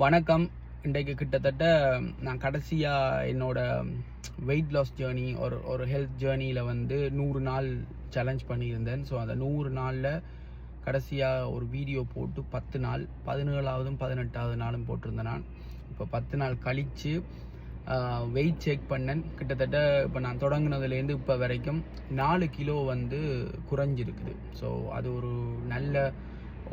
வணக்கம். இன்றைக்கு கிட்டத்தட்ட நான் கடைசியாக என்னோட வெயிட் லாஸ் ஜேர்னி ஒரு ஹெல்த் ஜேர்னியில் 100 நாள் சேலஞ்ச் பண்ணியிருந்தேன். ஸோ அந்த 100 நாளில் கடைசியாக ஒரு வீடியோ போட்டு 10 நாள் 17ஆவதும் 18ஆவது நாளும் போட்டிருந்தேன். நான் இப்போ 10 நாள் கழித்து வெயிட் செக் பண்ணேன். கிட்டத்தட்ட இப்போ நான் தொடங்கினதுலேருந்து இப்போ வரைக்கும் 4 கிலோ குறைஞ்சிருக்குது. ஸோ அது ஒரு நல்ல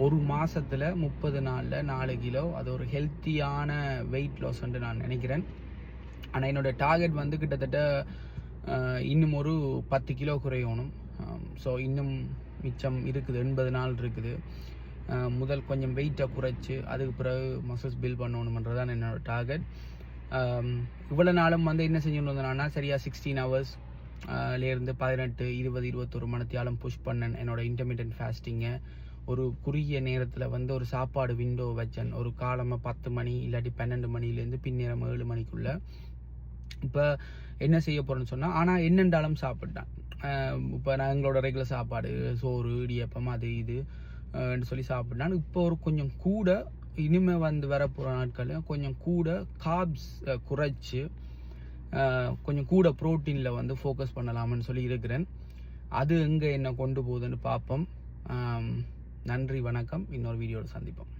ஒரு மாதத்தில் 30 நாளில் 4 கிலோ, அது ஒரு ஹெல்த்தியான வெயிட் லாஸ்ன்னு நான் நினைக்கிறேன். ஆனால் என்னோடய டார்கெட் கிட்டத்தட்ட இன்னும் ஒரு 10 கிலோ குறையணும். ஸோ இன்னும் மிச்சம் இருக்குது, 80 நாள் இருக்குது. முதல் கொஞ்சம் வெயிட்டை குறைச்சி அதுக்கு பிறகு மசில்ஸ் பில்ட் பண்ணணுன்றது தான் என்னோடய டார்கெட். இவ்வளோ நாளும் என்ன செஞ்சுட்டு வந்தேன்னா, சரியாக 16 hours லேருந்து 18, 20, 21 மணித்தியாலும் புஷ் பண்ணேன் என்னோடய இன்டர்மீடியன்ட் ஃபாஸ்டிங்கை. ஒரு குறுகிய நேரத்தில் ஒரு சாப்பாடு விண்டோ வச்சேன். ஒரு காலமாக 10 மணி இல்லாட்டி 12 மணிலேருந்து பின்னேரம் 7 மணிக்குள்ளே. இப்போ என்ன செய்ய போகிறேன்னு சொன்னால், ஆனால் என்னென்றாலும் சாப்பிட்டேன். இப்போ நான் எங்களோட ரெகுலர் சாப்பாடு சோறு இடியப்பம் அது இது சொல்லி சாப்பிட்டேன். இப்போ ஒரு கொஞ்சம் கூட இனிமேல் வரப்போகிற நாட்களில் கொஞ்சம் கூட கார்ப்ஸ் குறைச்சி கொஞ்சம் கூட ப்ரோட்டீனில் ஃபோக்கஸ் பண்ணலாம்னு சொல்லி இருக்கிறேன். அது எங்கே என்ன கொண்டு போகுதுன்னு பார்ப்போம். நன்றி, வணக்கம். இன்னொரு வீடியோவில் சந்திப்போம்.